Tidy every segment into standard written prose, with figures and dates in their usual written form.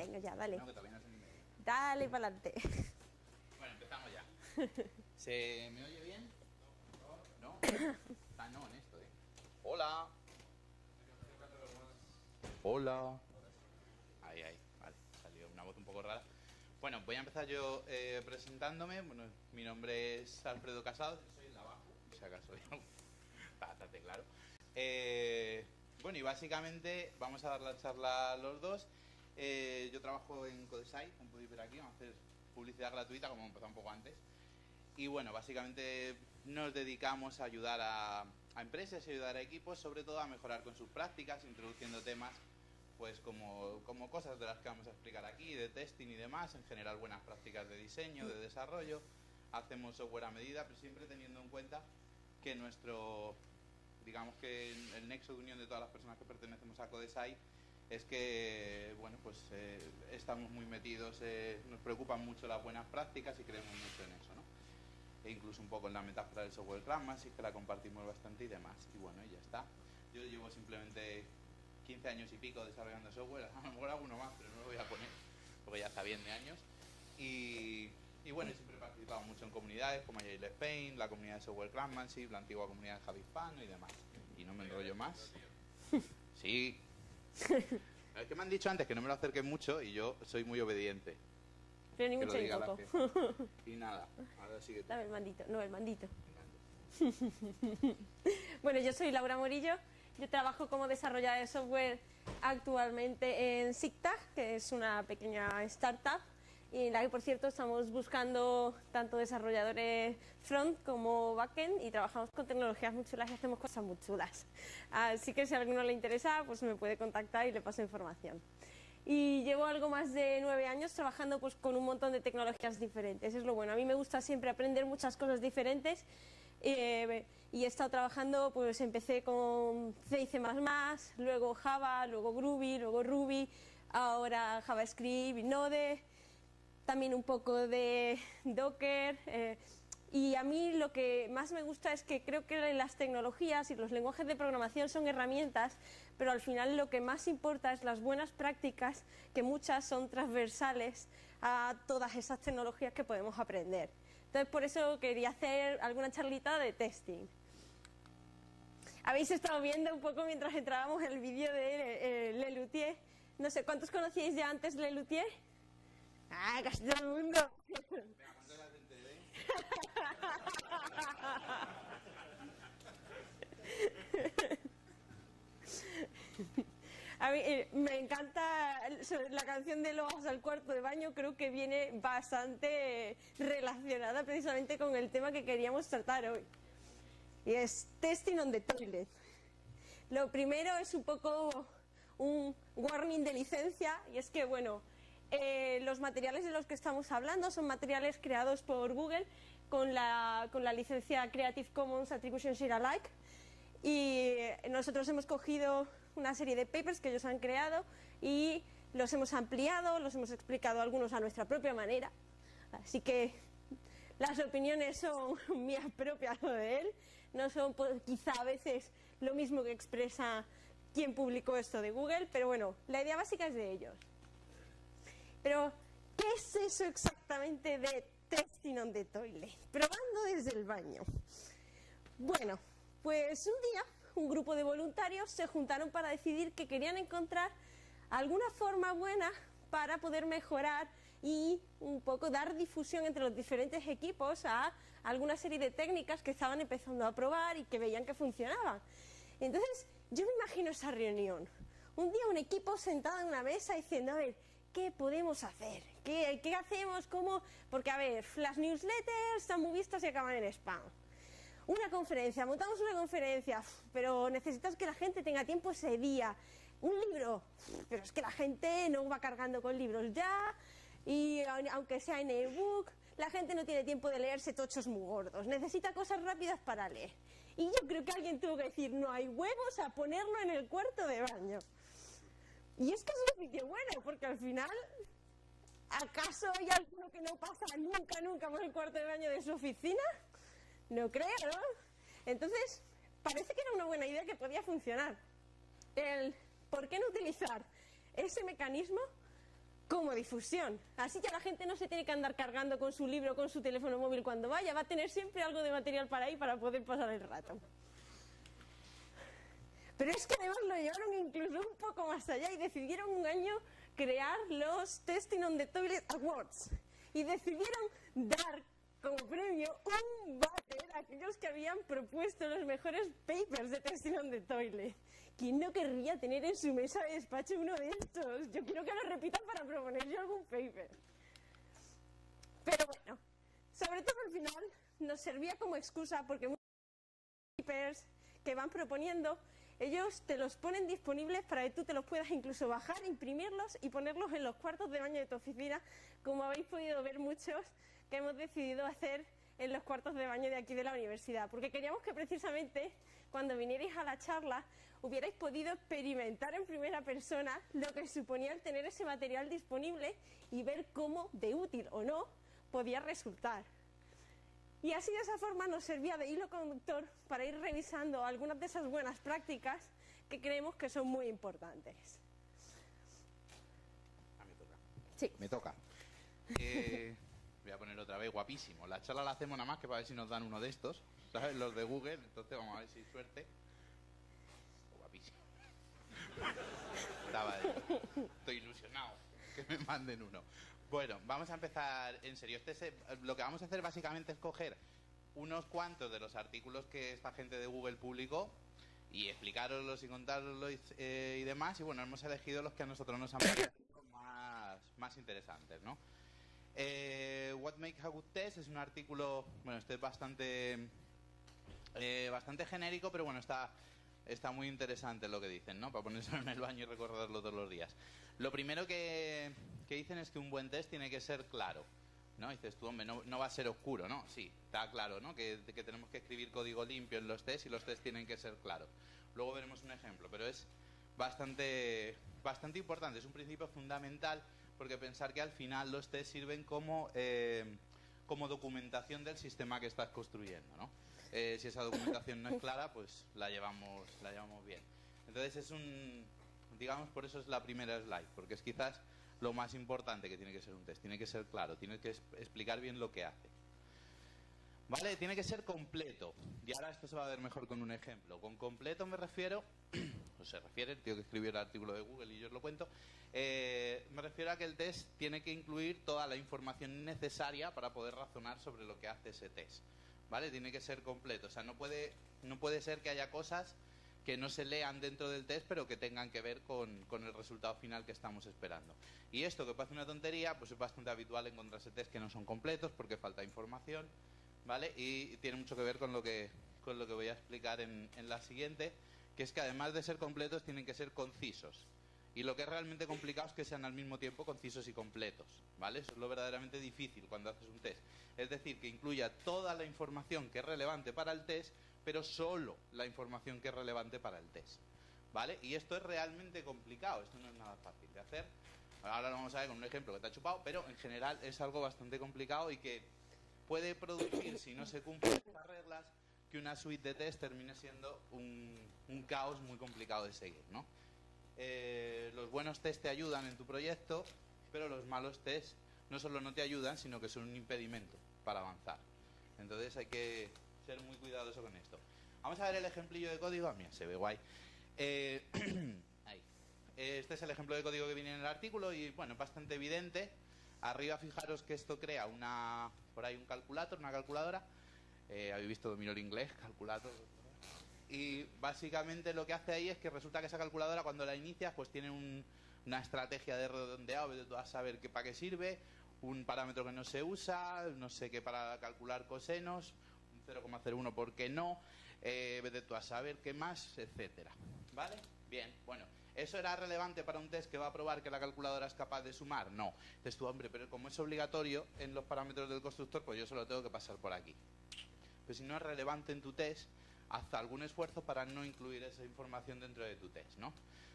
Venga ya, dale. No, que todavía no sé ni medio. Dale para adelante. Bueno, empezamos ya. ¿Se me oye bien? ¿No? Está no en esto, ¿eh? Hola. Hola. Ahí, vale. Salió una voz un poco rara. Bueno, voy a empezar yo presentándome. Bueno, mi nombre es Alfredo Casado. Soy el de abajo, si acaso ya está bastante claro. Bueno, y básicamente vamos a dar la charla a los dos. Yo trabajo en Codesite, como podéis ver aquí. Vamos a hacer publicidad gratuita, como hemos empezado un poco antes. Y bueno, básicamente nos dedicamos a ayudar a empresas y ayudar a equipos, sobre todo a mejorar con sus prácticas, introduciendo temas pues como cosas de las que vamos a explicar aquí, de testing y demás, en general buenas prácticas de diseño, de desarrollo. Hacemos software a medida, pero siempre teniendo en cuenta que digamos que el nexo de unión de todas las personas que pertenecemos a Codesite es que, bueno, pues estamos muy metidos, nos preocupan mucho las buenas prácticas y creemos mucho en eso, ¿no? E incluso un poco en la metáfora del software Scrum, así que la compartimos bastante y demás. Y bueno, y ya está. Yo llevo simplemente 15 años y pico desarrollando software, a lo mejor alguno más, pero no lo voy a poner, porque ya está bien de años. Y bueno, siempre he participado mucho en comunidades como Agile Spain, la comunidad de software Scrum, la antigua comunidad de Java Hispano y demás. Y no me enrollo más. Sí. Es que me han dicho antes que no me lo acerquen mucho y yo soy muy obediente. Pero ni Que mucho lo ni diga la poco. jefa. Y nada, ahora sigue tú. Dame el mandito. No, el mandito. Bueno, yo soy Laura Morillo. Yo trabajo como desarrolladora de software actualmente en SIGTAG, que es una pequeña startup, y en la que, por cierto, estamos buscando tanto desarrolladores front como backend y trabajamos con tecnologías muy chulas y hacemos cosas muy chulas. Así que si a alguno le interesa, pues me puede contactar y le paso información. Y llevo algo más de 9 años trabajando pues con un montón de tecnologías diferentes. Es lo bueno. A mí me gusta siempre aprender muchas cosas diferentes. Y he estado trabajando, pues empecé con C y C++, luego Java, luego Groovy, luego Ruby, ahora JavaScript y Node, también un poco de Docker. Y a mí lo que más me gusta es que creo que las tecnologías y los lenguajes de programación son herramientas, pero al final lo que más importa es las buenas prácticas, que muchas son transversales a todas esas tecnologías que podemos aprender. Entonces, por eso quería hacer alguna charlita de testing. Habéis estado viendo un poco mientras entrábamos el vídeo de Lelutier. No sé, ¿cuántos conocíais ya antes Lelutier? ¡Ah, casi todo el mundo! A mí me encanta la canción de Lo vas al cuarto de baño, creo que viene bastante relacionada precisamente con el tema que queríamos tratar hoy. Y es Testing on the Toilet. Lo primero es un poco un warning de licencia, y es que, bueno, los materiales de los que estamos hablando son materiales creados por Google con la licencia Creative Commons Attribution Share Alike, y nosotros hemos cogido una serie de papers que ellos han creado y los hemos ampliado, los hemos explicado algunos a nuestra propia manera, así que las opiniones son mías propias o de él, no son quizá a veces lo mismo que expresa quien publicó esto de Google, pero bueno, la idea básica es de ellos. Pero, ¿qué es eso exactamente de Testing on the Toilet? Probando desde el baño. Bueno, pues un día un grupo de voluntarios se juntaron para decidir que querían encontrar alguna forma buena para poder mejorar y un poco dar difusión entre los diferentes equipos a alguna serie de técnicas que estaban empezando a probar y que veían que funcionaban. Entonces, yo me imagino esa reunión. Un día un equipo sentado en una mesa diciendo, a ver, ¿qué podemos hacer? ¿Qué hacemos? ¿Cómo? Porque, a ver, las newsletters están muy vistas y acaban en spam. Una conferencia, montamos una conferencia, pero necesitas que la gente tenga tiempo ese día. Un libro, pero es que la gente no va cargando con libros ya, y aunque sea en ebook, la gente no tiene tiempo de leerse tochos muy gordos, necesita cosas rápidas para leer. Y yo creo que alguien tuvo que decir, no hay huevos a ponerlo en el cuarto de baño. Y es que es un sitio bueno, porque al final, ¿acaso hay alguno que no pasa nunca por el cuarto de baño de su oficina? No creo, ¿no? Entonces, parece que era una buena idea que podía funcionar. ¿Por qué no utilizar ese mecanismo como difusión. Así ya la gente no se tiene que andar cargando con su libro, con su teléfono móvil cuando vaya, va a tener siempre algo de material para ahí para poder pasar el rato. Pero es que además lo llevaron incluso un poco más allá y decidieron un año crear los Testing on the Toilet Awards y decidieron dar como premio un váter a aquellos que habían propuesto los mejores papers de Testing on the Toilet. ¿Quién no querría tener en su mesa de despacho uno de estos? Yo quiero que lo repitan para proponer yo algún paper. Pero bueno, sobre todo al final nos servía como excusa porque muchos papers que van proponiendo, ellos te los ponen disponibles para que tú te los puedas incluso bajar, imprimirlos y ponerlos en los cuartos de baño de tu oficina, como habéis podido ver muchos que hemos decidido hacer en los cuartos de baño de aquí de la universidad, porque queríamos que precisamente cuando vinierais a la charla hubierais podido experimentar en primera persona lo que suponía el tener ese material disponible y ver cómo, de útil o no, podía resultar. Y así de esa forma nos servía de hilo conductor para ir revisando algunas de esas buenas prácticas que creemos que son muy importantes. Me toca. Sí. Me toca. Voy a poner otra vez, guapísimo. La charla la hacemos nada más que para ver si nos dan uno de estos, ¿sabes? Los de Google, entonces vamos a ver si hay suerte. Guapísimo. Estoy ilusionado que me manden uno. Bueno, vamos a empezar en serio. Lo que vamos a hacer básicamente es coger unos cuantos de los artículos que esta gente de Google publicó y explicároslos y contároslos y demás. Y bueno, hemos elegido los que a nosotros nos han parecido más interesantes, ¿no? What Makes a Good Test es un artículo, bueno, este es bastante genérico, pero bueno, está muy interesante lo que dicen, ¿no? Para ponerse en el baño y recordarlo todos los días. Lo primero que dicen es que un buen test tiene que ser claro, ¿no? Dices tú, hombre, no va a ser oscuro, ¿no? Sí, está claro, ¿no? Que tenemos que escribir código limpio en los tests y los tests tienen que ser claros. Luego veremos un ejemplo, pero es bastante importante, es un principio fundamental, porque pensar que al final los tests sirven como documentación del sistema que estás construyendo, ¿no? Si esa documentación no es clara, pues la llevamos bien. Entonces digamos, por eso es la primera slide, porque es quizás lo más importante que tiene que ser un test. Tiene que ser claro, tiene que explicar bien lo que hace. ¿Vale? Tiene que ser completo. Y ahora esto se va a ver mejor con un ejemplo. Con completo me refiero, o se refiere, el tío que escribió el artículo de Google y yo os lo cuento, me refiero a que el test tiene que incluir toda la información necesaria para poder razonar sobre lo que hace ese test. ¿Vale? Tiene que ser completo. O sea, no puede ser que haya cosas que no se lean dentro del test, pero que tengan que ver con el resultado final que estamos esperando. Y esto, que parece una tontería, pues es bastante habitual encontrarse test que no son completos porque falta información, ¿vale? Y tiene mucho que ver con lo que voy a explicar en la siguiente, que es que además de ser completos, tienen que ser concisos. Y lo que es realmente complicado es que sean al mismo tiempo concisos y completos, ¿vale? Eso es lo verdaderamente difícil cuando haces un test. Es decir, que incluya toda la información que es relevante para el test, pero solo la información que es relevante para el test, ¿vale? Y esto es realmente complicado, esto no es nada fácil de hacer. Ahora lo vamos a ver con un ejemplo que te ha chupado, pero en general es algo bastante complicado y que puede producir, si no se cumplen estas reglas, que una suite de test termine siendo un caos muy complicado de seguir, ¿no? Los buenos test te ayudan en tu proyecto, pero los malos test no solo no te ayudan, sino que son un impedimento para avanzar. Entonces hay que ser muy cuidadoso con esto. Vamos a ver el ejemplillo de código. Mira, se ve guay. Ahí. Este es el ejemplo de código que viene en el artículo y bueno, es bastante evidente. Arriba fijaros que esto crea por ahí un calculator, una calculadora. Habéis visto dominio el inglés, calculator. Y básicamente lo que hace ahí es que resulta que esa calculadora cuando la inicias pues tiene una estrategia de redondeado, tú vas a saber para qué sirve, un parámetro que no se usa, no sé qué para calcular cosenos, un 0,01 por qué no, vete tú a saber qué más, etcétera. ¿Vale? Bien, bueno. ¿Eso era relevante para un test que va a probar que la calculadora es capaz de sumar? No. Dices tú, hombre, pero como es obligatorio en los parámetros del constructor, pues yo solo tengo que pasar por aquí. Pero si no es relevante en tu test, haz algún esfuerzo para no incluir esa información dentro de tu test, ¿no?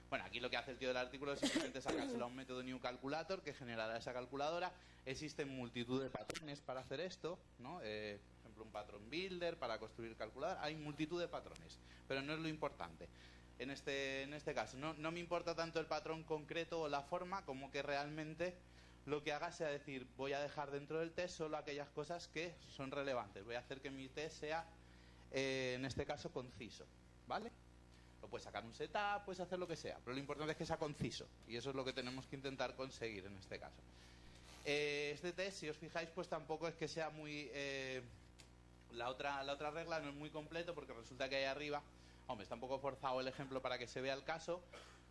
Bueno, aquí lo que hace el tío del artículo es simplemente sacárselo a un método new calculator que generará esa calculadora. Existen multitud de patrones para hacer esto, ¿no? Por ejemplo, un patrón builder para construir calculadora. Hay multitud de patrones, pero no es lo importante. en este caso. No me importa tanto el patrón concreto o la forma, como que realmente lo que haga sea decir, voy a dejar dentro del test solo aquellas cosas que son relevantes. Voy a hacer que mi test sea, en este caso, conciso, ¿vale? O puedes sacar un setup, puedes hacer lo que sea, pero lo importante es que sea conciso, y eso es lo que tenemos que intentar conseguir en este caso. Este test, si os fijáis, pues tampoco es que sea muy... la otra regla no es muy completo, porque resulta que ahí arriba, hombre, está un poco forzado el ejemplo para que se vea el caso.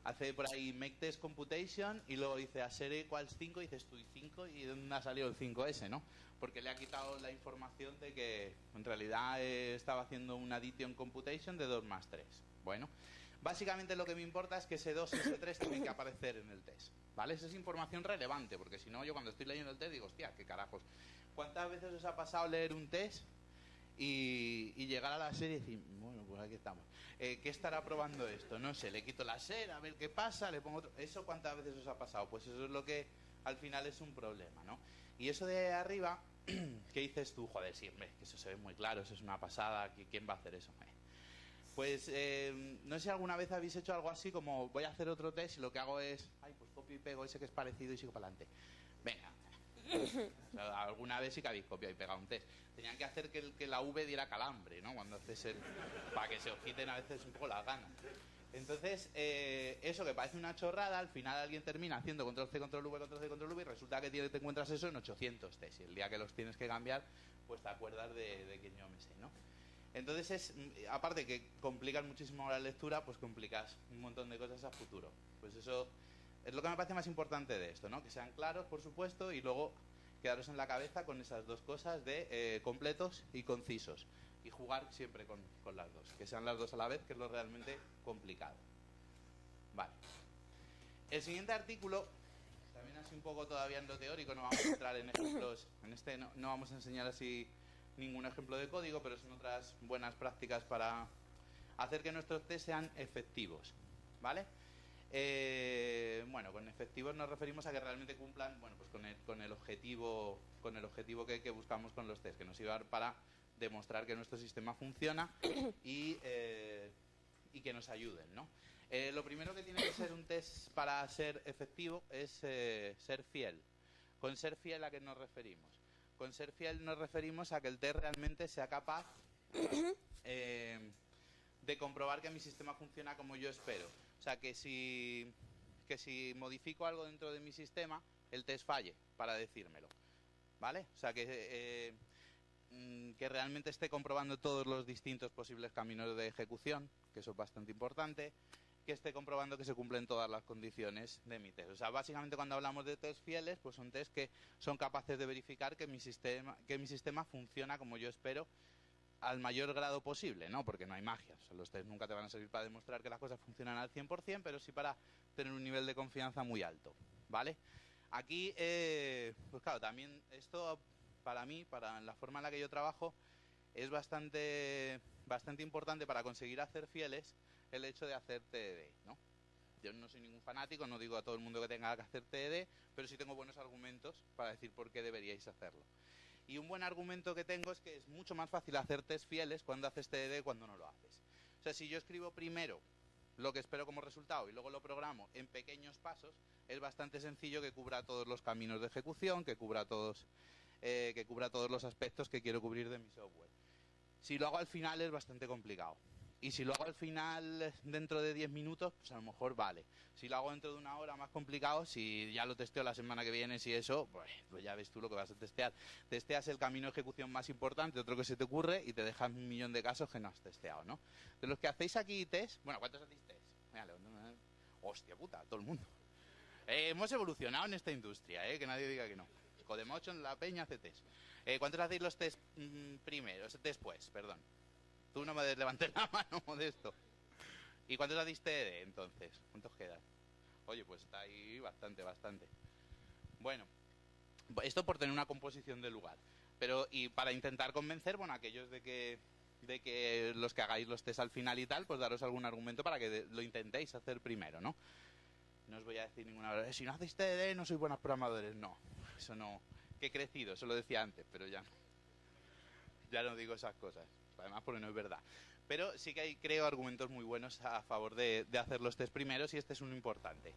Hace por ahí make test computation y luego dice assert equals 5 y dices tú, ¿y 5? ¿Y dónde ha salido el 5S, no? Porque le ha quitado la información de que en realidad estaba haciendo una addition computation de 2 más 3. Bueno, básicamente lo que me importa es que ese 2 y ese 3 tienen que aparecer en el test, ¿vale? Esa es información relevante, porque si no, yo cuando estoy leyendo el test digo, hostia, qué carajos. ¿Cuántas veces os ha pasado leer un test y llegar a la serie y decir, bueno, pues aquí estamos? ¿Qué estará probando esto? No sé, le quito la SER, a ver qué pasa, le pongo otro... ¿Eso cuántas veces os ha pasado? Pues eso es lo que al final es un problema, ¿no? Y eso de arriba, ¿qué dices tú? Joder, sí, hombre, que eso se ve muy claro, eso es una pasada, ¿quién va a hacer eso? Pues no sé si alguna vez habéis hecho algo así como voy a hacer otro test y lo que hago es, ay, pues copio y pego ese que es parecido y sigo para adelante. Venga. O sea, alguna vez sí que habéis copiado y pegado un test. Tenían que hacer que la V diera calambre, ¿no? Cuando haces para que se os quiten a veces un poco las ganas. Entonces, eso que parece una chorrada, al final alguien termina haciendo control C, control V, control C, control V y resulta que te encuentras eso en 800 test. Y el día que los tienes que cambiar, pues te acuerdas de que yo me sé, ¿no? Entonces, aparte que complican muchísimo la lectura, pues complicas un montón de cosas a futuro. Pues eso es lo que me parece más importante de esto, ¿no? Que sean claros, por supuesto, y luego quedaros en la cabeza con esas dos cosas de completos y concisos. Y jugar siempre con las dos. Que sean las dos a la vez, que es lo realmente complicado. Vale. El siguiente artículo, también así un poco todavía en lo teórico, no vamos a entrar en ejemplos. En este no vamos a enseñar así ningún ejemplo de código, pero son otras buenas prácticas para hacer que nuestros test sean efectivos, ¿vale? Bueno, con efectivos nos referimos a que realmente cumplan, bueno, pues con el objetivo que buscamos con los test, que nos sirva para demostrar que nuestro sistema funciona y que nos ayuden, ¿no? Lo primero que tiene que ser un test para ser efectivo es ser fiel. ¿Con ser fiel a qué nos referimos? Con ser fiel nos referimos a que el test realmente sea capaz de comprobar que mi sistema funciona como yo espero. O sea, que si modifico algo dentro de mi sistema, el test falle para decírmelo, ¿vale? O sea, que realmente esté comprobando todos los distintos posibles caminos de ejecución, que eso es bastante importante, que esté comprobando que se cumplen todas las condiciones de mi test. O sea, básicamente cuando hablamos de test fieles, pues son test que son capaces de verificar que mi sistema funciona como yo espero al mayor grado posible, ¿no? Porque no hay magia. O sea, los test nunca te van a servir para demostrar que las cosas funcionan al 100%, pero sí para tener un nivel de confianza muy alto, ¿vale? Aquí, pues claro, también esto para mí, para la forma en la que yo trabajo, es bastante importante para conseguir hacer fieles el hecho de hacer TDD, ¿no? Yo no soy ningún fanático, no digo a todo el mundo que tenga que hacer TDD, pero sí tengo buenos argumentos para decir por qué deberíais hacerlo. Y un buen argumento que tengo es que es mucho más fácil hacer test fieles cuando haces TDD que cuando no lo haces. O sea, si yo escribo primero lo que espero como resultado y luego lo programo en pequeños pasos, es bastante sencillo que cubra todos los caminos de ejecución, que cubra todos los aspectos que quiero cubrir de mi software. Si lo hago al final es bastante complicado. Y si lo hago al final dentro de 10 minutos, pues a lo mejor vale. Si lo hago dentro de una hora, más complicado. Si ya lo testeo la semana que viene, si eso, pues ya ves tú lo que vas a testear. Testeas el camino de ejecución más importante, otro que se te ocurre, y te dejas 1.000.000 de casos que no has testeado, ¿no? De los que hacéis aquí test, bueno, ¿cuántos hacéis test? Hostia puta, todo el mundo. Hemos evolucionado en esta industria, que nadie diga que no. Codemocho en la peña hace test. ¿Cuántos hacéis los test después? Perdón. Tú no me levantes la mano, Modesto. ¿Y cuántos hacéis TDD entonces? ¿Cuántos quedan? Oye, pues está ahí bastante. Bueno, esto por tener una composición de lugar. Pero, y para intentar convencer, bueno, aquellos de que los que hagáis los test al final y tal, pues daros algún argumento para que lo intentéis hacer primero, ¿no? No os voy a decir ninguna verdad. Si no hacéis TDD, no sois buenos programadores. No, eso no. Que he crecido, eso lo decía antes, pero ya no digo esas cosas. Además, porque no es verdad. Pero sí que hay, creo, argumentos muy buenos a favor de hacer los test primeros y este es uno importante.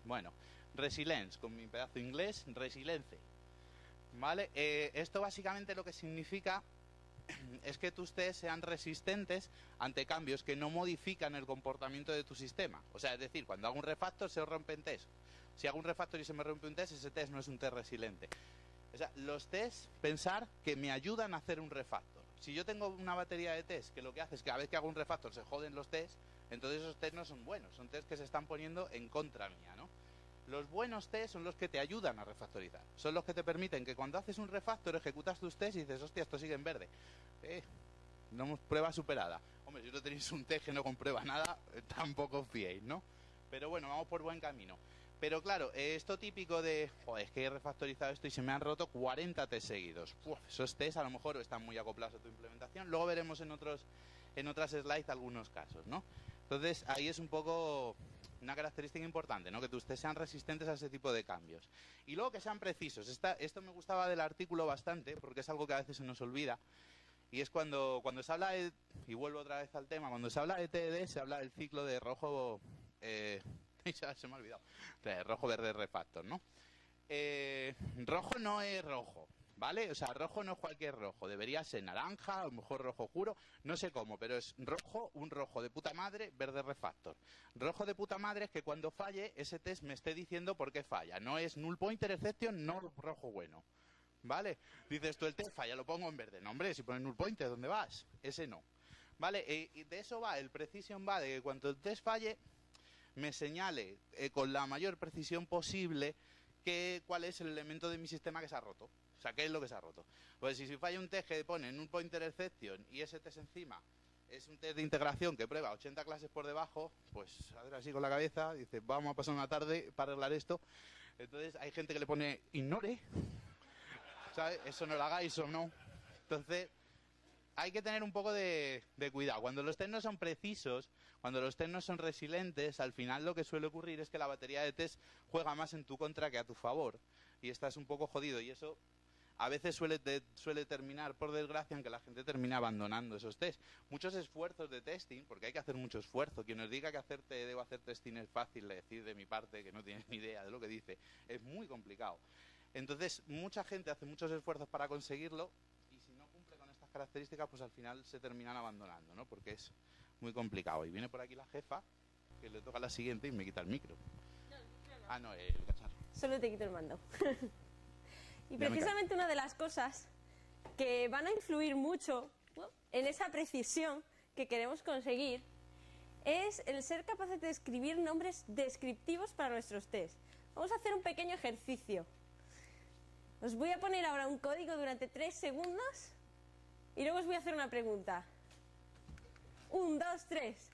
Bueno, resilience, con mi pedazo de inglés, resilience. ¿Vale? Esto básicamente lo que significa es que tus test sean resistentes ante cambios que no modifican el comportamiento de tu sistema. O sea, es decir, cuando hago un refactor se rompe un test. Si hago un refactor y se me rompe un test, ese test no es un test resiliente. O sea, los tests, pensar que me ayudan a hacer un refactor. Si yo tengo una batería de tests que lo que hace es que cada vez que hago un refactor se joden los tests, entonces esos tests no son buenos, son tests que se están poniendo en contra mía, ¿no? Los buenos tests son los que te ayudan a refactorizar. Son los que te permiten que cuando haces un refactor ejecutas tus tests y dices, hostia, esto sigue en verde. No, prueba superada. Hombre, si no tenéis un test que no comprueba nada, tampoco os fiéis, ¿no? Pero bueno, vamos por buen camino. Pero claro, esto típico de, joder, es que he refactorizado esto y se me han roto 40 tests seguidos. Esos tests a lo mejor están muy acoplados a tu implementación. Luego veremos en otras slides algunos casos, ¿no? Entonces, ahí es un poco una característica importante, ¿no? Que tus tests sean resistentes a ese tipo de cambios. Y luego que sean precisos. Esto me gustaba del artículo bastante, porque es algo que a veces se nos olvida. Y es cuando se habla de, y vuelvo otra vez al tema, cuando se habla de TDD, se habla del ciclo de rojo... se me ha olvidado. Rojo, verde, refactor, ¿no? Rojo no es rojo, ¿vale? O sea, rojo no es cualquier rojo. Debería ser naranja, a lo mejor rojo oscuro, no sé cómo, pero es rojo, un rojo de puta madre, verde refactor. Rojo de puta madre es que cuando falle, ese test me esté diciendo por qué falla. No es null pointer exception, no rojo bueno. ¿Vale? Dices tú, el test falla, lo pongo en verde. No, hombre, si pones null pointer, ¿dónde vas? Ese no. ¿Vale? Y de eso va, el precision va de que cuando el test falle, me señale con la mayor precisión posible cuál es el elemento de mi sistema que se ha roto. O sea, qué es lo que se ha roto. Pues si falla un test que pone null pointer exception y ese test encima es un test de integración que prueba 80 clases por debajo, pues a ver así con la cabeza, dice, vamos a pasar una tarde para arreglar esto. Entonces hay gente que le pone ignore, ¿sabes? Eso no lo hagáis o no. Entonces hay que tener un poco de cuidado. Cuando los test no son precisos, cuando los test no son resilientes, al final lo que suele ocurrir es que la batería de test juega más en tu contra que a tu favor. Y estás un poco jodido. Y eso a veces suele terminar, por desgracia, en que la gente termina abandonando esos test. Muchos esfuerzos de testing, porque hay que hacer mucho esfuerzo. Quien nos diga que debo hacer testing es fácil de decir de mi parte, que no tiene ni idea de lo que dice, es muy complicado. Entonces, mucha gente hace muchos esfuerzos para conseguirlo, características, pues al final se terminan abandonando, ¿no? Porque es muy complicado. Y viene por aquí la jefa, que le toca la siguiente y me quita el micro. No, el micro no. Ah, no, el cacharro. Solo te quito el mando. Y precisamente una de las cosas que van a influir mucho en esa precisión que queremos conseguir es el ser capaces de escribir nombres descriptivos para nuestros test. Vamos a hacer un pequeño ejercicio. Os voy a poner ahora un código durante 3 segundos y luego os voy a hacer una pregunta. 1, 2, 3.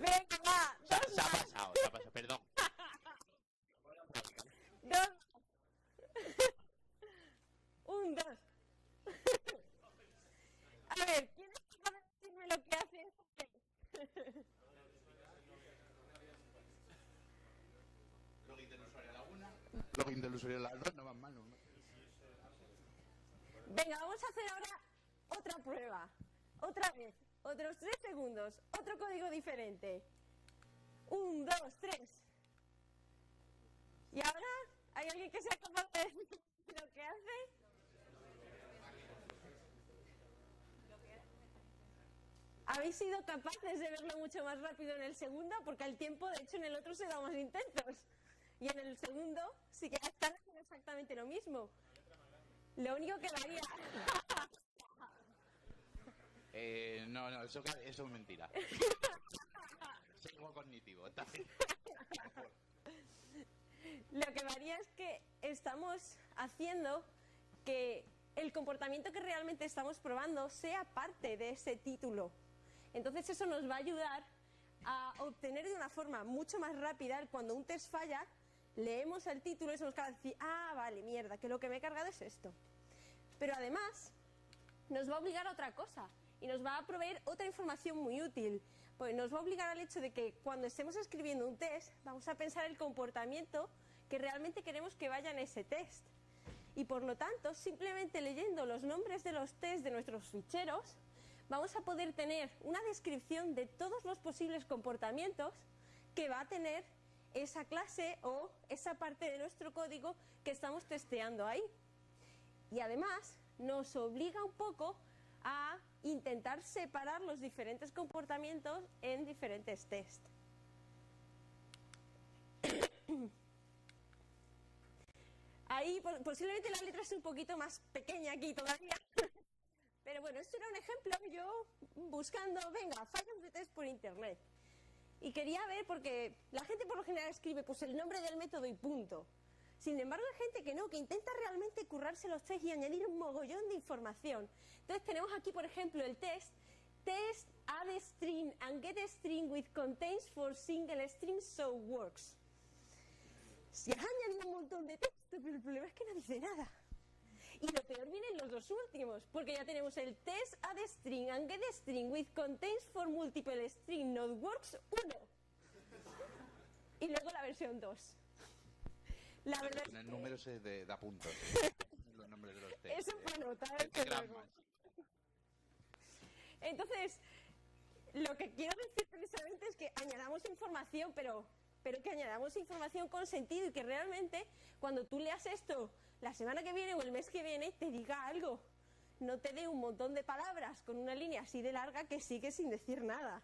Venga, va. Se ha pasado, perdón. 2. 1, 2. A ver, ¿quién es capaz de decirme lo que hace este? Login del usuario a la 1, login del usuario a la 2, no van mal, no. Venga, vamos a hacer ahora otra prueba. Otra vez. Otros 3 segundos. Otro código diferente. 1, 2, 3. ¿Y ahora? ¿Hay alguien que sea capaz de decir lo que hace? ¿Habéis sido capaces de verlo mucho más rápido en el segundo? Porque el tiempo, de hecho, en el otro se da más intensos. Y en el segundo sí que están haciendo exactamente lo mismo. Lo único que varía... No, eso es mentira. Soy como cognitivo. Lo que varía es que estamos haciendo que el comportamiento que realmente estamos probando sea parte de ese título. Entonces eso nos va a ayudar a obtener de una forma mucho más rápida cuando un test falla, leemos el título y somos capaces de decir, ah, vale, mierda, que lo que me he cargado es esto. Pero además nos va a obligar a otra cosa y nos va a proveer otra información muy útil. Pues nos va a obligar al hecho de que cuando estemos escribiendo un test, vamos a pensar el comportamiento que realmente queremos que vaya en ese test. Y por lo tanto, simplemente leyendo los nombres de los test de nuestros ficheros, vamos a poder tener una descripción de todos los posibles comportamientos que va a tener esa clase o esa parte de nuestro código que estamos testeando ahí. Y además nos obliga un poco a intentar separar los diferentes comportamientos en diferentes tests. Ahí posiblemente la letra es un poquito más pequeña aquí todavía. Pero bueno, esto era un ejemplo, yo buscando, venga, fallos de test por internet. Y quería ver, porque la gente por lo general escribe pues el nombre del método y punto. Sin embargo, hay gente que no, que intenta realmente currarse los tests y añadir un mogollón de información. Entonces tenemos aquí, por ejemplo, el test add string and get string with contains for single string so works. Se ha añadido un montón de texto, pero el problema es que no dice nada. Y lo peor vienen los dos últimos, porque ya tenemos el test add string and get string with contains for multiple string not works 1. Y luego la versión 2. La verdad es el que... número se da puntos. Los nombres de los test. Eso para notar. Entonces, lo que quiero decir precisamente es que añadamos información, pero que añadamos información con sentido y que realmente cuando tú leas esto la semana que viene o el mes que viene te diga algo. No te dé un montón de palabras con una línea así de larga que sigue sin decir nada.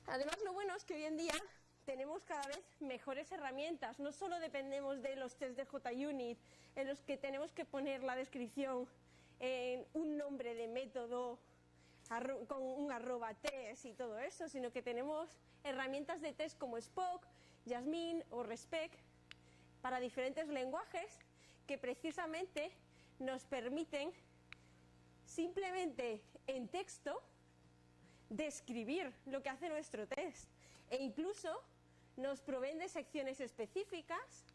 Además, lo bueno es que hoy en día tenemos cada vez mejores herramientas. No solo dependemos de los tests de JUnit en los que tenemos que poner la descripción en un nombre de método con un @test y todo eso, sino que tenemos herramientas de test como Spock, Jasmine o Respect para diferentes lenguajes que precisamente nos permiten simplemente en texto describir lo que hace nuestro test e incluso nos proveen de secciones específicas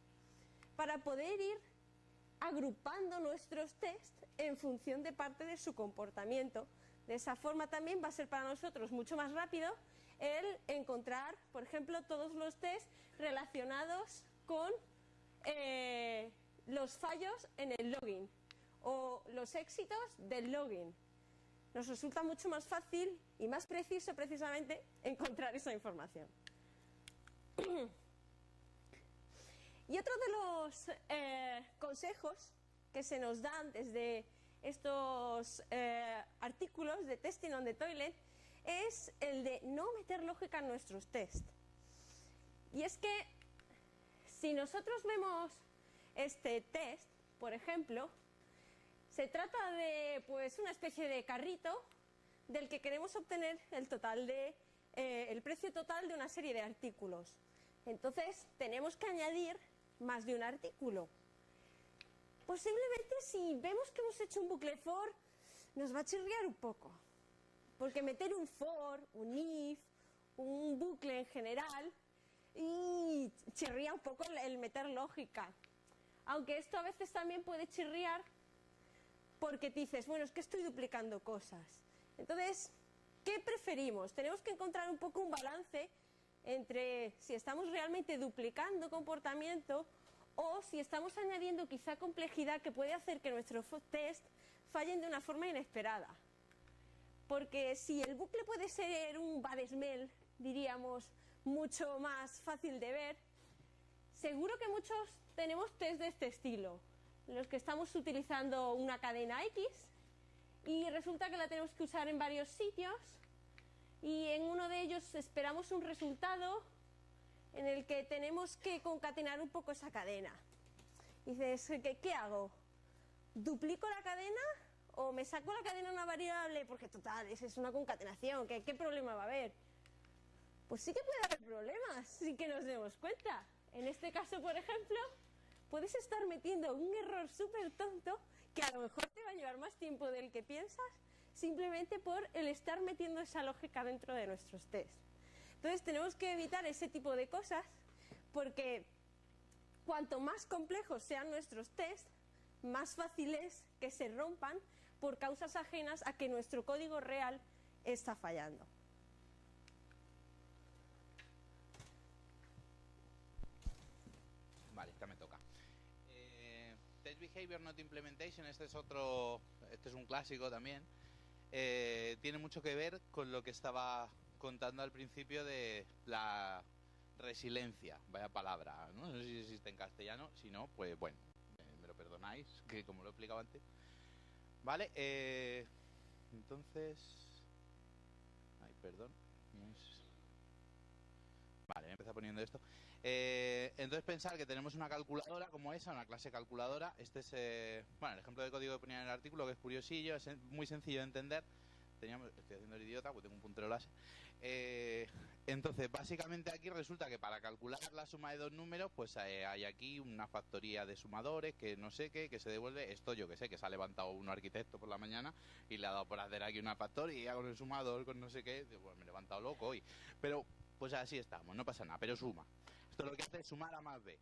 para poder ir agrupando nuestros tests en función de parte de su comportamiento. De esa forma también va a ser para nosotros mucho más rápido el encontrar, por ejemplo, todos los tests relacionados con los fallos en el login o los éxitos del login. Nos resulta mucho más fácil y más preciso precisamente encontrar esa información. Y otro de los consejos que se nos dan desde estos artículos de Testing on the Toilet es el de no meter lógica en nuestros tests. Y es que si nosotros vemos este test, por ejemplo, se trata de pues una especie de carrito del que queremos obtener el precio total de una serie de artículos. Entonces tenemos que añadir más de un artículo. Posiblemente si vemos que hemos hecho un bucle for, nos va a chirriar un poco. Porque meter un for, un if, un bucle en general, y chirría un poco el meter lógica. Aunque esto a veces también puede chirriar porque te dices, bueno, es que estoy duplicando cosas. Entonces, ¿qué preferimos? Tenemos que encontrar un poco un balance entre si estamos realmente duplicando comportamiento o si estamos añadiendo quizá complejidad que puede hacer que nuestros test fallen de una forma inesperada. Porque si el bucle puede ser un bad smell, diríamos, mucho más fácil de ver, seguro que muchos tenemos test de este estilo, en los que estamos utilizando una cadena X y resulta que la tenemos que usar en varios sitios y en uno de ellos esperamos un resultado en el que tenemos que concatenar un poco esa cadena. Y dices, ¿qué hago? ¿Duplico la cadena o me saco la cadena a una variable? Porque total, es una concatenación, ¿qué problema va a haber? Pues sí que puede haber problemas sin que nos demos cuenta. En este caso, por ejemplo, puedes estar metiendo un error súper tonto que a lo mejor te va a llevar más tiempo del que piensas simplemente por el estar metiendo esa lógica dentro de nuestros tests. Entonces tenemos que evitar ese tipo de cosas porque cuanto más complejos sean nuestros tests, más fácil es que se rompan por causas ajenas a que nuestro código real está fallando. Vale, esta me toca. Test Behavior Not Implementation, este es un clásico también. Tiene mucho que ver con lo que estaba contando al principio de la resiliencia, vaya palabra, ¿no? No sé si existe en castellano, si no, pues bueno, me lo perdonáis, que como lo he explicado antes. Vale, entonces... Ay, perdón. Vale, voy a empezar poniendo esto. Entonces pensar que tenemos una calculadora como esa, una clase calculadora. Este es, bueno, el ejemplo de código que ponía en el artículo, que es curiosillo, es muy sencillo de entender. Estoy haciendo el idiota, pues tengo un puntero láser. Entonces, básicamente aquí resulta que para calcular la suma de dos números, pues hay aquí una factoría de sumadores, que no sé qué, que se devuelve esto, yo que sé, que se ha levantado un arquitecto por la mañana y le ha dado por hacer aquí una factoría con el sumador, con no sé qué, pues me he levantado loco hoy. Pero, pues así estamos, no pasa nada, pero suma. Esto lo que hace es sumar a más b.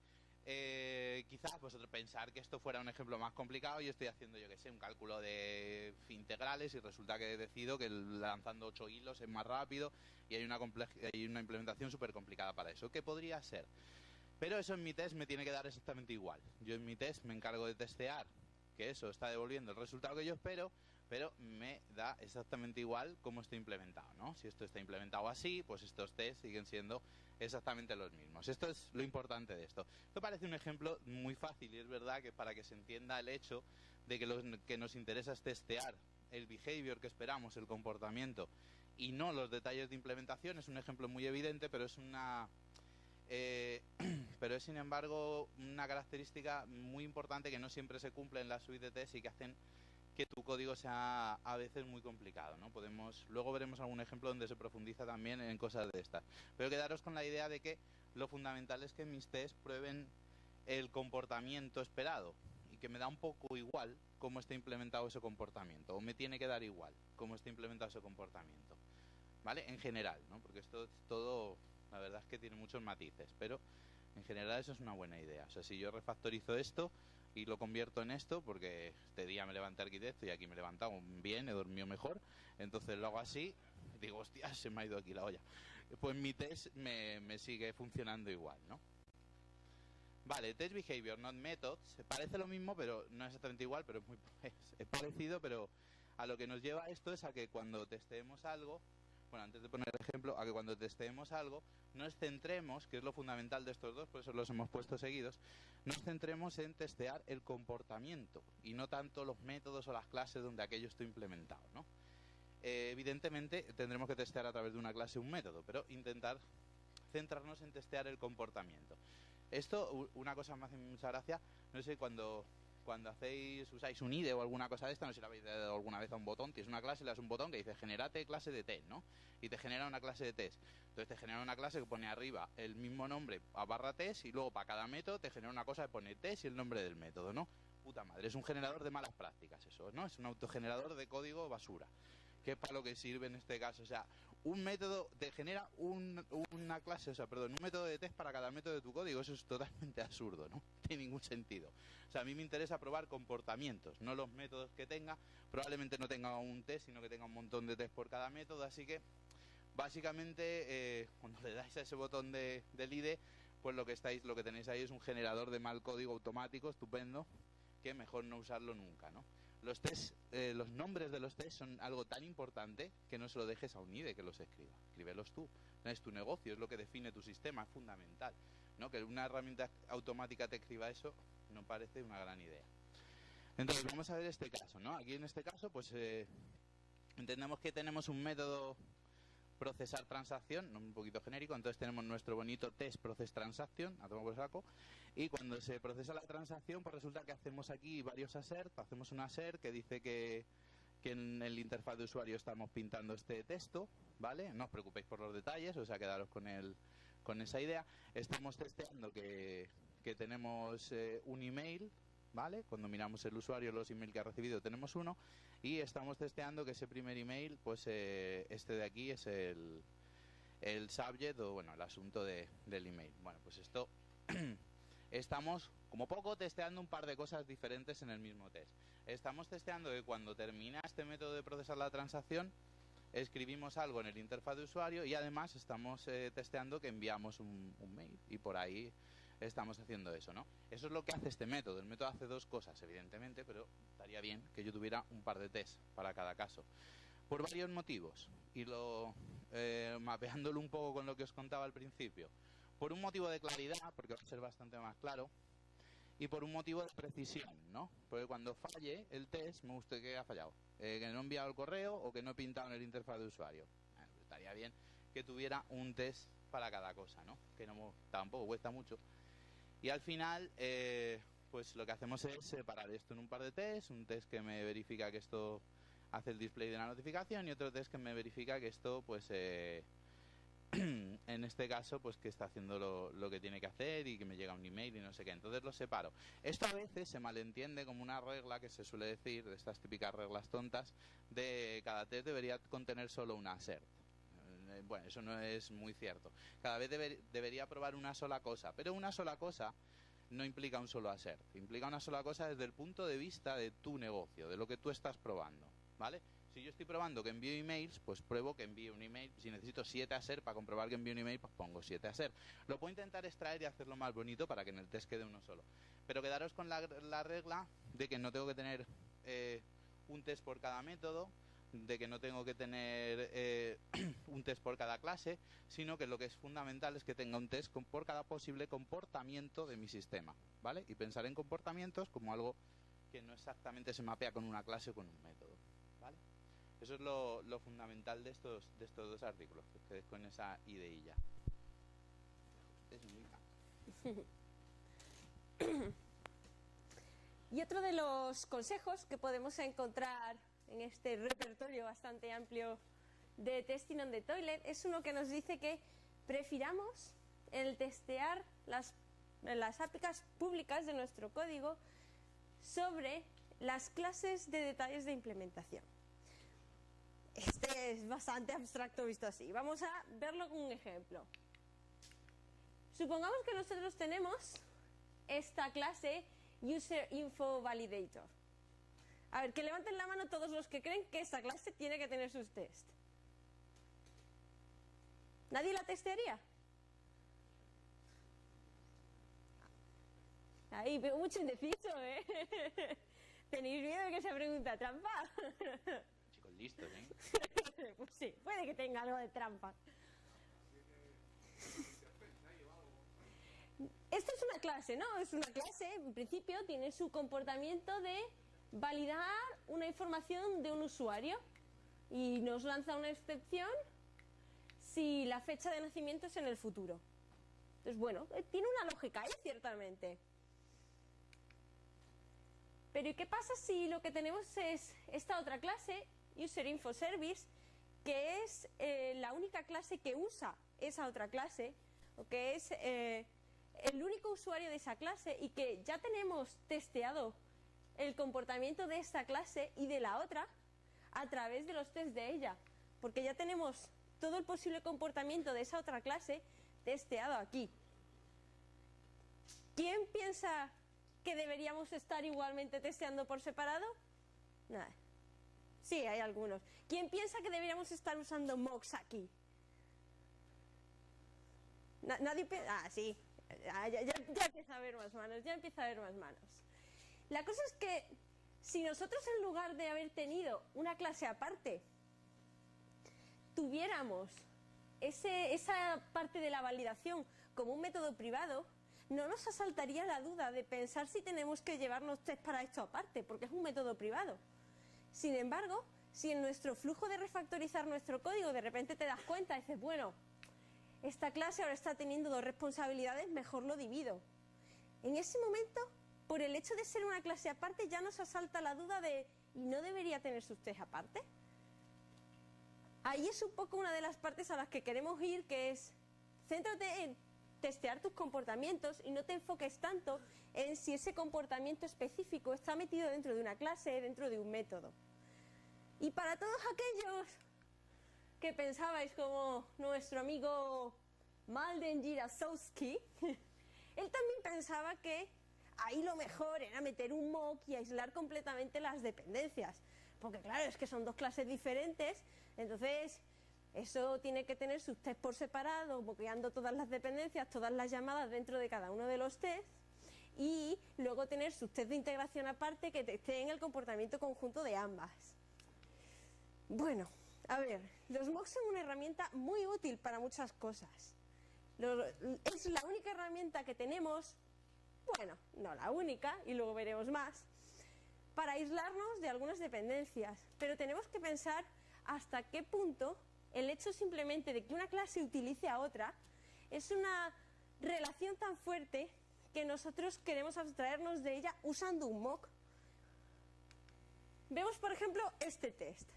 Quizás vosotros pensar que esto fuera un ejemplo más complicado. Yo estoy haciendo, yo que sé, un cálculo de integrales y resulta que decido que lanzando 8 hilos es más rápido y hay una implementación súper complicada para eso. ¿Qué podría ser? Pero eso en mi test me tiene que dar exactamente igual. Yo en mi test me encargo de testear que eso está devolviendo el resultado que yo espero, pero me da exactamente igual cómo esté implementado, ¿no? Si esto está implementado así, pues estos tests siguen siendo exactamente los mismos. Esto es lo importante de esto. Esto parece un ejemplo muy fácil y es verdad que para que se entienda el hecho de que lo que nos interesa es testear el behavior que esperamos, el comportamiento, y no los detalles de implementación, es un ejemplo muy evidente, pero es pero es sin embargo una característica muy importante que no siempre se cumple en la suite de test y que hacen que tu código sea a veces muy complicado, ¿no? Luego veremos algún ejemplo donde se profundiza también en cosas de estas. Pero quedaros con la idea de que lo fundamental es que mis tests prueben el comportamiento esperado y que me da un poco igual cómo está implementado ese comportamiento, o me tiene que dar igual cómo está implementado ese comportamiento, ¿vale? En general, ¿no? Porque esto es todo, la verdad es que tiene muchos matices, pero en general eso es una buena idea. O sea, si yo refactorizo esto y lo convierto en esto, porque este día me levanté arquitecto y aquí me he levantado bien, he dormido mejor, entonces lo hago así, digo, hostia, se me ha ido aquí la olla. Pues mi test me sigue funcionando igual, ¿no? Vale, test behavior, not methods. Parece lo mismo, pero no exactamente igual, pero es parecido, pero a lo que nos lleva esto es a que cuando testeemos algo, bueno, antes de poner el ejemplo, a que cuando testeemos algo, nos centremos, que es lo fundamental de estos dos, por eso los hemos puesto seguidos, nos centremos en testear el comportamiento y no tanto los métodos o las clases donde aquello está implementado, ¿no? Evidentemente tendremos que testear a través de una clase un método, pero intentar centrarnos en testear el comportamiento. Esto, una cosa me hace mucha gracia, no sé, cuando usáis un IDE o alguna cosa de esta, no sé si le habéis dado alguna vez a un botón, tienes una clase, le das un botón que dice generate clase de test, ¿no? Y te genera una clase de test. Entonces te genera una clase que pone arriba el mismo nombre a barra test y luego para cada método te genera una cosa que pone test y el nombre del método, ¿no? Puta madre, es un generador de malas prácticas eso, ¿no? Es un autogenerador de código basura. ¿Qué es para lo que sirve en este caso? O sea, un método te genera una clase, un método de test para cada método de tu código. Eso es totalmente absurdo, ¿no? No tiene ningún sentido. O sea, a mí me interesa probar comportamientos, no los métodos que tenga. Probablemente no tenga un test, sino que tenga un montón de test por cada método. Así que, básicamente, cuando le dais a ese botón del IDE, pues lo que tenéis ahí es un generador de mal código automático, estupendo, que mejor no usarlo nunca, ¿no? Los tests, los nombres de los tests son algo tan importante que no se lo dejes a un IDE que los escriba. Escríbelos tú. No es tu negocio, es lo que define tu sistema, es fundamental, ¿no? Que una herramienta automática te escriba eso no parece una gran idea. Entonces vamos a ver este caso, ¿no? Aquí en este caso, pues entendemos que tenemos un método procesar transacción, un poquito genérico, entonces tenemos nuestro bonito test process transaction, a tomar por saco, y cuando se procesa la transacción, pues resulta que hacemos aquí varios assert, hacemos un assert que dice que en el interfaz de usuario estamos pintando este texto, ¿vale? No os preocupéis por los detalles, o sea, quedaros con esa idea. Estamos testeando que tenemos un email, ¿vale? Cuando miramos el usuario, los emails que ha recibido, tenemos uno, y estamos testeando que ese primer email, pues este de aquí es el subject, o bueno, el asunto del email. Bueno, pues esto estamos como poco testeando un par de cosas diferentes en el mismo test. Estamos testeando que cuando termina este método de procesar la transacción, escribimos algo en el interfaz de usuario, y además estamos testeando que enviamos un mail, y por ahí estamos haciendo eso, ¿no? Eso es lo que hace este método. El método hace dos cosas, evidentemente, pero estaría bien que yo tuviera un par de test para cada caso. Por varios motivos, y mapeándolo un poco con lo que os contaba al principio. Por un motivo de claridad, porque va a ser bastante más claro, y por un motivo de precisión, ¿no? Porque cuando falle el test, me gusta que ha fallado. Que no he enviado el correo o que no he pintado en el interfaz de usuario. Estaría bien que tuviera un test para cada cosa, ¿no? Que no, tampoco cuesta mucho. Y al final, pues lo que hacemos es separar esto en un par de tests. Un test que me verifica que esto hace el display de la notificación y otro test que me verifica que esto, pues... en este caso, pues que está haciendo lo que tiene que hacer y que me llega un email y no sé qué. Entonces lo separo. Esto a veces se malentiende como una regla que se suele decir, de estas típicas reglas tontas, de cada test debería contener solo una assert. Bueno, eso no es muy cierto. Cada vez debería probar una sola cosa, pero una sola cosa no implica un solo assert. Implica una sola cosa desde el punto de vista de tu negocio, de lo que tú estás probando, ¿vale? Si yo estoy probando que envío emails, pues pruebo que envío un email. Si necesito 7 assert para comprobar que envío un email, pues pongo 7 assert. Lo puedo intentar extraer y hacerlo más bonito para que en el test quede uno solo. Pero quedaros con la regla de que no tengo que tener un test por cada método, de que no tengo que tener un test por cada clase, sino que lo que es fundamental es que tenga un test por cada posible comportamiento de mi sistema, ¿vale? Y pensar en comportamientos como algo que no exactamente se mapea con una clase o con un método, ¿vale? Eso es lo fundamental de estos dos artículos, que os quedéis con esa ideilla. Y otro de los consejos que podemos encontrar en este repertorio bastante amplio de Testing on the Toilet es uno que nos dice que prefiramos el testear las APIs públicas de nuestro código sobre las clases de detalles de implementación. Este es bastante abstracto visto así. Vamos a verlo con un ejemplo. Supongamos que nosotros tenemos esta clase UserInfoValidator. A ver, que levanten la mano todos los que creen que esta clase tiene que tener sus tests. ¿Nadie la testearía? Ahí veo mucho indeciso, ¿eh? ¿Tenéis miedo de que sea pregunta trampa? Chicos listos, ¿eh? Pues sí, puede que tenga algo de trampa. Esto es una clase, ¿no? Es una clase, en principio, tiene su comportamiento de validar una información de un usuario y nos lanza una excepción si la fecha de nacimiento es en el futuro. Entonces, bueno, tiene una lógica ahí, ciertamente. Pero ¿y qué pasa si lo que tenemos es esta otra clase, UserInfoService, que es la única clase que usa esa otra clase, o que es el único usuario de esa clase y que ya tenemos testeado el comportamiento de esta clase y de la otra a través de los tests de ella, porque ya tenemos todo el posible comportamiento de esa otra clase testeado aquí. ¿Quién piensa que deberíamos estar igualmente testeando por separado? Nada. Sí, hay algunos. ¿Quién piensa que deberíamos estar usando mocks aquí? Nadie piensa. Ah, sí. Ya empieza a haber más manos, ya empieza a haber más manos. La cosa es que si nosotros, en lugar de haber tenido una clase aparte, tuviéramos esa parte de la validación como un método privado, no nos asaltaría la duda de pensar si tenemos que llevarnos test para esto aparte, porque es un método privado. Sin embargo, si en nuestro flujo de refactorizar nuestro código de repente te das cuenta y dices, bueno, esta clase ahora está teniendo dos responsabilidades, mejor lo divido. En ese momento, por el hecho de ser una clase aparte, ya nos asalta la duda de, ¿y no debería tener sus test aparte? Ahí es un poco una de las partes a las que queremos ir, que es, céntrate en testear tus comportamientos y no te enfoques tanto en si ese comportamiento específico está metido dentro de una clase, dentro de un método. Y para todos aquellos que pensabais como nuestro amigo Malden Jirasowski, él también pensaba que ahí lo mejor era meter un mock y aislar completamente las dependencias. Porque claro, es que son dos clases diferentes, entonces Eso tiene que tener sus tests por separado, moqueando todas las dependencias, todas las llamadas dentro de cada uno de los tests, y luego tener sus tests de integración aparte que testeen el comportamiento conjunto de ambas. Bueno, a ver, los mocks son una herramienta muy útil para muchas cosas. Es la única herramienta que tenemos, bueno, no la única, y luego veremos más, para aislarnos de algunas dependencias, pero tenemos que pensar hasta qué punto el hecho simplemente de que una clase utilice a otra es una relación tan fuerte que nosotros queremos abstraernos de ella usando un mock. Vemos, por ejemplo, este test.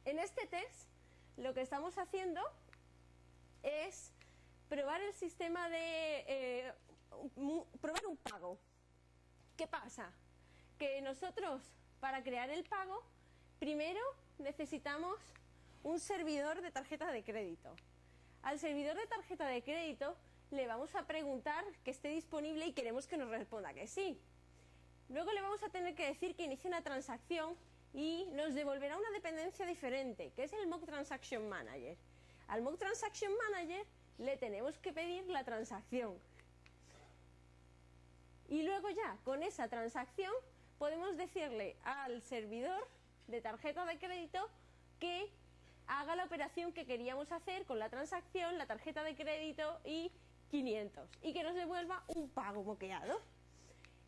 En este test lo que estamos haciendo es probar el sistema de probar un pago. ¿Qué pasa? Que nosotros, para crear el pago, primero necesitamos un servidor de tarjeta de crédito. Al servidor de tarjeta de crédito le vamos a preguntar que esté disponible y queremos que nos responda que sí. Luego le vamos a tener que decir que inicie una transacción y nos devolverá una dependencia diferente, que es el Mock Transaction Manager. Al Mock Transaction Manager le tenemos que pedir la transacción. Y luego ya, con esa transacción, podemos decirle al servidor de tarjeta de crédito que haga la operación que queríamos hacer con la transacción, la tarjeta de crédito y 500, y que nos devuelva un pago moqueado.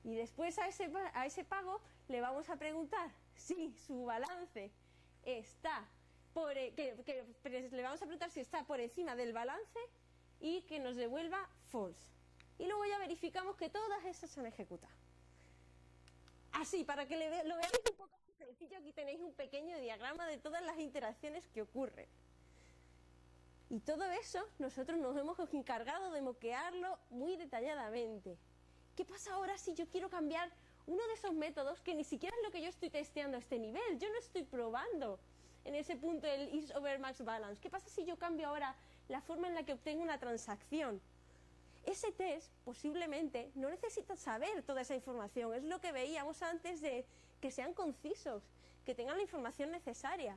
Y después a ese pago le vamos a preguntar si su balance está le vamos a preguntar si está por encima del balance y que nos devuelva false. Y luego ya verificamos que todas esas se han ejecutado. Así, para que lo veáis un poco más sencillo, aquí tenéis un pequeño diagrama de todas las interacciones que ocurren. Y todo eso nosotros nos hemos encargado de moquearlo muy detalladamente. ¿Qué pasa ahora si yo quiero cambiar uno de esos métodos que ni siquiera es lo que yo estoy testeando a este nivel? Yo no estoy probando en ese punto el is over max balance. ¿Qué pasa si yo cambio ahora la forma en la que obtengo una transacción? Ese test posiblemente no necesita saber toda esa información. Es lo que veíamos antes de que sean concisos, que tengan la información necesaria.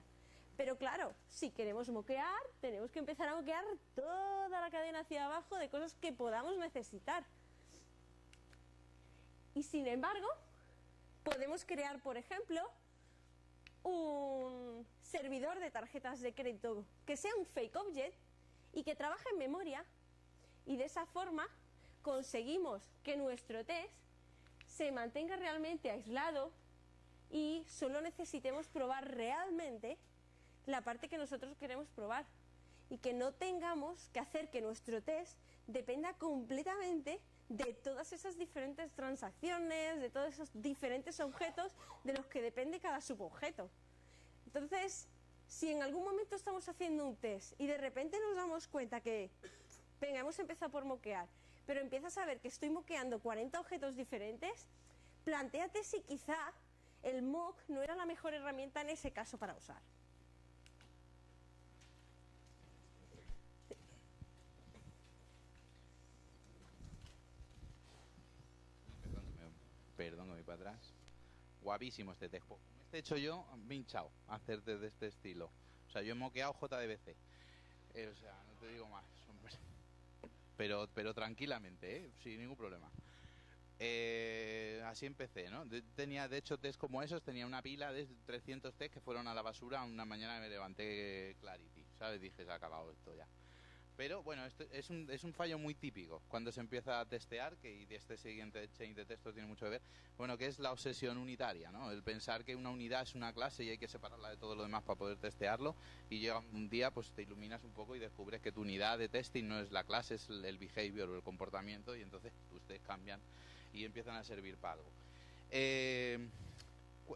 Pero claro, si queremos moquear, tenemos que empezar a moquear toda la cadena hacia abajo de cosas que podamos necesitar. Y sin embargo, podemos crear, por ejemplo, un servidor de tarjetas de crédito que sea un fake object y que trabaje en memoria, y de esa forma conseguimos que nuestro test se mantenga realmente aislado y solo necesitemos probar realmente la parte que nosotros queremos probar, y que no tengamos que hacer que nuestro test dependa completamente de todas esas diferentes transacciones, de todos esos diferentes objetos de los que depende cada subobjeto. Entonces, si en algún momento estamos haciendo un test y de repente nos damos cuenta que, venga, hemos empezado por moquear, pero empiezas a ver que estoy moqueando 40 objetos diferentes, plantéate si quizá el mock no era la mejor herramienta en ese caso para usar. Perdón, me voy para atrás. Guapísimo este test. Como este he hecho yo, me he hinchado a hacer de este estilo. O sea, yo he moqueado JDBC. O sea, no te digo más. Pero tranquilamente, sin ningún problema. Así empecé, ¿no? Tenía, de hecho, test como esos. Tenía una pila de 300 test que fueron a la basura. Una mañana me levanté Clarity, ¿sabes? Dije, se ha acabado esto ya. Pero bueno, esto es un fallo muy típico cuando se empieza a testear, que y de este siguiente chain de texto tiene mucho que ver, bueno, que es la obsesión unitaria, ¿no? El pensar que una unidad es una clase y hay que separarla de todo lo demás para poder testearlo, y llega un día, pues te iluminas un poco y descubres que tu unidad de testing no es la clase, es el behavior o el comportamiento, y entonces tus tests cambian y empiezan a servir para algo.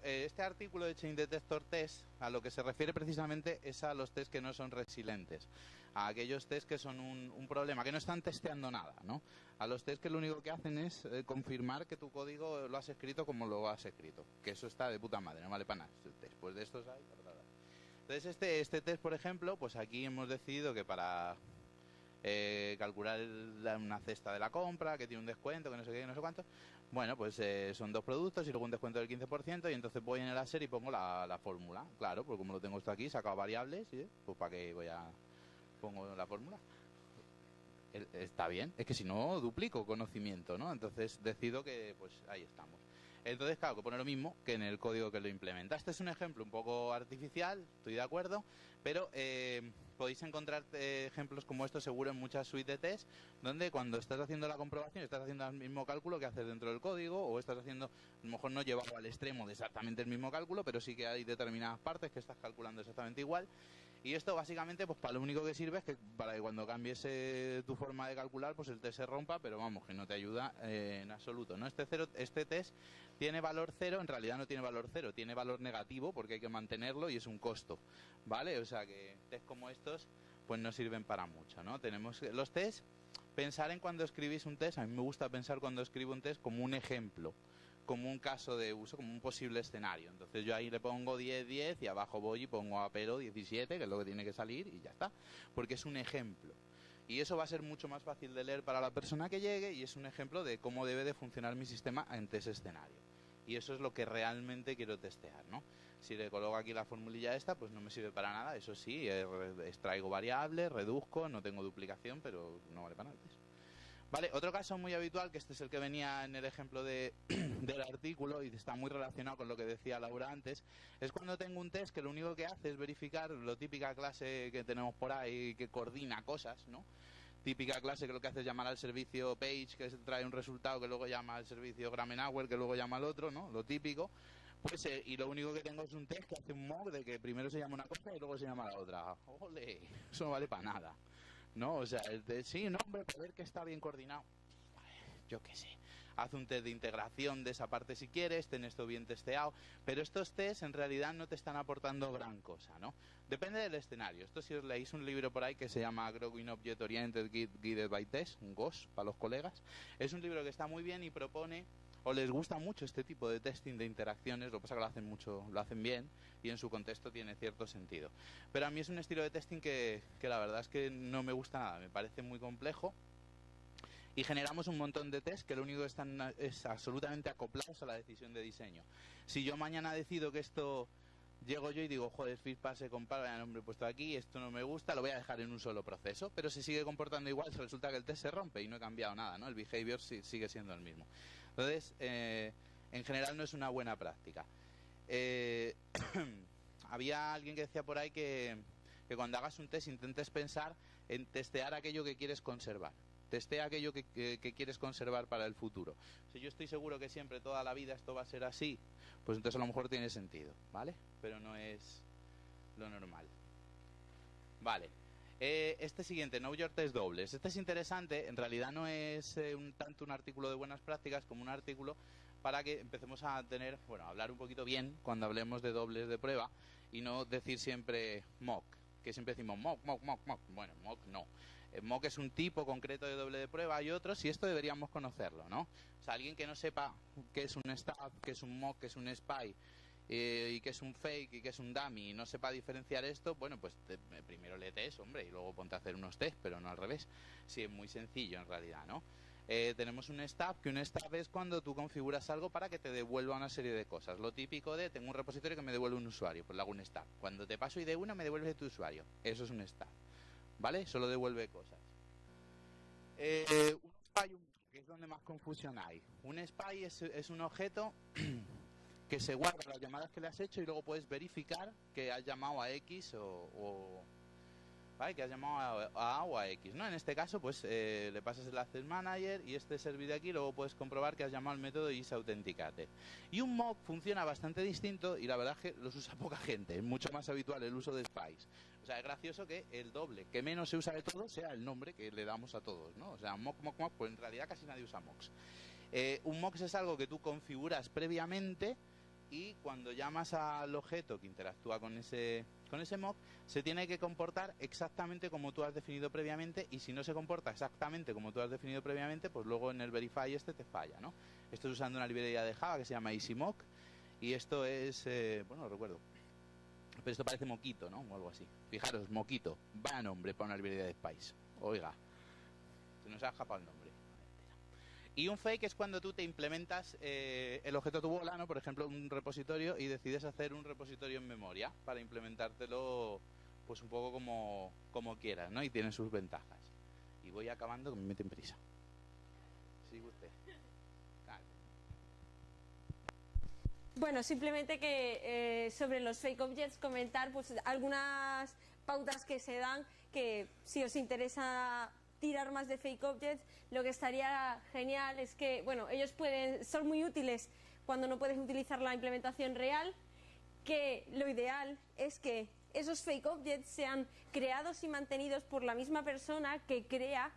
Este artículo de Chain Detector Test a lo que se refiere precisamente es a los tests que no son resilientes, a aquellos tests que son un problema, que no están testeando nada, ¿no? A los tests que lo único que hacen es confirmar que tu código lo has escrito como lo has escrito, que eso está de puta madre, no vale para nada. Después de estos hay... Entonces este test, por ejemplo, pues aquí hemos decidido que para calcular una cesta de la compra, que tiene un descuento, que no sé qué, que no sé cuánto. Bueno, pues son 2 productos y luego un descuento del 15%, y entonces voy en el Excel y pongo la fórmula. Claro, porque como lo tengo esto aquí, saco variables, ¿sí? Pues para qué pongo la fórmula. Está bien, es que si no duplico conocimiento, ¿no? Entonces decido que pues ahí estamos. Entonces, claro, que pone lo mismo que en el código que lo implementa. Este es un ejemplo un poco artificial, estoy de acuerdo, pero podéis encontrar ejemplos como estos seguro en muchas suites de test, donde cuando estás haciendo la comprobación estás haciendo el mismo cálculo que haces dentro del código, o estás haciendo, a lo mejor no llevado al extremo de exactamente el mismo cálculo, pero sí que hay determinadas partes que estás calculando exactamente igual. Y esto básicamente pues para lo único que sirve es que para que cuando cambies tu forma de calcular pues el test se rompa, pero vamos, que no te ayuda en absoluto, ¿no? Este test tiene valor cero, en realidad no tiene valor cero, tiene valor negativo porque hay que mantenerlo y es un costo, ¿vale? O sea que test como estos pues no sirven para mucho, ¿no? Tenemos los test, pensar en cuando escribís un test, a mí me gusta pensar cuando escribo un test como un ejemplo, como un caso de uso, como un posible escenario. Entonces yo ahí le pongo 10, 10 y abajo voy y pongo a pero 17, que es lo que tiene que salir, y ya está, porque es un ejemplo. Y eso va a ser mucho más fácil de leer para la persona que llegue, y es un ejemplo de cómo debe de funcionar mi sistema ante ese escenario. Y eso es lo que realmente quiero testear, ¿no? Si le coloco aquí la formulilla esta, pues no me sirve para nada. Eso sí, extraigo variables, reduzco, no tengo duplicación, pero no vale para nada. Vale, otro caso muy habitual, que este es el que venía en el ejemplo del artículo y está muy relacionado con lo que decía Laura antes, es cuando tengo un test que lo único que hace es verificar lo típica clase que tenemos por ahí que coordina cosas, ¿no? Típica clase que lo que hace es llamar al servicio page, que trae un resultado, que luego llama al servicio Gramenauer, que luego llama al otro, ¿no? Lo típico. Pues, y lo único que tengo es un test que hace un mock de que primero se llama una cosa y luego se llama la otra. ¡Ole! Eso no vale para nada, ¿no? O sea, sí, no, hombre, para ver que está bien coordinado. Yo qué sé. Haz un test de integración de esa parte si quieres, ten esto bien testeado, pero estos tests en realidad no te están aportando gran cosa, ¿no? Depende del escenario. Esto si os leéis un libro por ahí que se llama Growing Object Oriented Guided by Test, un GOS para los colegas, es un libro que está muy bien y propone, o les gusta mucho este tipo de testing de interacciones, lo que pasa que lo hacen mucho, lo hacen bien y en su contexto tiene cierto sentido. Pero a mí es un estilo de testing que la verdad es que no me gusta nada, me parece muy complejo. Y generamos un montón de test que lo único que están es absolutamente acoplados a la decisión de diseño. Si yo mañana decido que esto, llego yo y digo, joder, FISPA se compara el nombre puesto aquí, esto no me gusta, lo voy a dejar en un solo proceso, pero se sigue comportando igual, resulta que el test se rompe y no he cambiado nada, ¿no? El behavior sigue siendo el mismo. Entonces, en general no es una buena práctica. Había alguien que decía por ahí que cuando hagas un test intentes pensar en testear aquello que quieres conservar. Testea aquello que quieres conservar para el futuro. Si yo estoy seguro que siempre, toda la vida, esto va a ser así, pues entonces a lo mejor tiene sentido, ¿vale? Pero no es lo normal. Vale. Este siguiente, Know Your Test dobles. Este es interesante, en realidad no es tanto un artículo de buenas prácticas como un artículo para que empecemos a tener, bueno, a hablar un poquito bien cuando hablemos de dobles de prueba y no decir siempre mock, que siempre decimos mock. Bueno, mock no. Mock es un tipo concreto de doble de prueba, hay otros, y esto deberíamos conocerlo, ¿no? O sea, alguien que no sepa qué es un stub, qué es un mock, qué es un spy, y qué es un fake, y qué es un dummy, y no sepa diferenciar esto, bueno, pues primero lee test, hombre, y luego ponte a hacer unos test, pero no al revés. Sí, es muy sencillo en realidad, ¿no? Tenemos un stub, que un stub es cuando tú configuras algo para que te devuelva una serie de cosas. Lo típico de, tengo un repositorio que me devuelve un usuario, pues le hago un stub. Cuando te paso ID1 me devuelve tu usuario. Eso es un stub. ¿Vale? Solo devuelve cosas. Un spy, que es donde más confusión hay. Un spy es un objeto que se guarda las llamadas que le has hecho y luego puedes verificar que has llamado a X ¿vale? Que has llamado a A o a X, ¿no? En este caso, pues le pasas el Access Manager y este servicio de aquí, luego puedes comprobar que has llamado al método isAuthenticated. Y un mock funciona bastante distinto y la verdad es que los usa poca gente, es mucho más habitual el uso de spies. O sea, es gracioso que el doble que menos se usa de todo sea el nombre que le damos a todos, ¿no? O sea, mock, pues en realidad casi nadie usa mocks. Un mock es algo que tú configuras previamente y cuando llamas al objeto que interactúa con ese mock, se tiene que comportar exactamente como tú has definido previamente, y si no se comporta exactamente como tú has definido previamente, pues luego en el verify te falla, ¿no? Estoy usando una librería de Java que se llama EasyMock, y esto es, bueno, no recuerdo, pero esto parece Moquito, ¿no? O algo así. Fijaros, Moquito, vaya nombre para una librería de Spice. Oiga, Se nos ha escapado el nombre. Y un fake es cuando tú te implementas el objeto tu bola, ¿no? Por ejemplo, un repositorio, y decides hacer un repositorio en memoria para implementártelo pues un poco como quieras, ¿no? Y tiene sus ventajas. Y voy acabando, que me meten prisa. Sigue usted. Claro. Bueno, simplemente que sobre los fake objects comentar pues algunas pautas que se dan, que si os interesa tirar más de fake objects, lo que estaría genial es que, bueno, ellos son muy útiles cuando no puedes utilizar la implementación real, que lo ideal es que esos fake objects sean creados y mantenidos por la misma persona que crea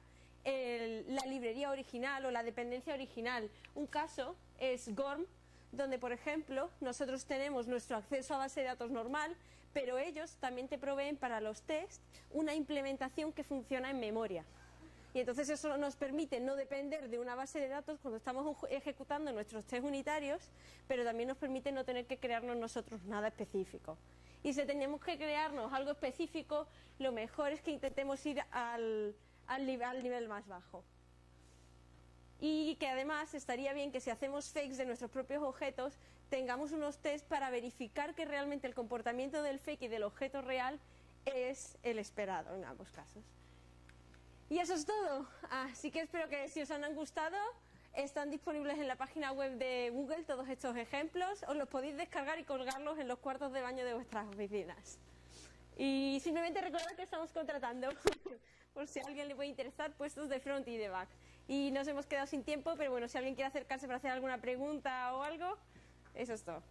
la librería original o la dependencia original. Un caso es Gorm, donde, por ejemplo, nosotros tenemos nuestro acceso a base de datos normal, pero ellos también te proveen para los tests una implementación que funciona en memoria. Y entonces eso nos permite no depender de una base de datos cuando estamos ejecutando nuestros test unitarios, pero también nos permite no tener que crearnos nosotros nada específico. Y si tenemos que crearnos algo específico, lo mejor es que intentemos ir al nivel más bajo. Y que además estaría bien que si hacemos fakes de nuestros propios objetos, tengamos unos tests para verificar que realmente el comportamiento del fake y del objeto real es el esperado en ambos casos. Y eso es todo. Así que espero que si os han gustado, están disponibles en la página web de Google todos estos ejemplos. Os los podéis descargar y colgarlos en los cuartos de baño de vuestras oficinas. Y simplemente recordad que estamos contratando, por si a alguien le puede interesar, puestos de front y de back. Y nos hemos quedado sin tiempo, pero bueno, si alguien quiere acercarse para hacer alguna pregunta o algo, eso es todo.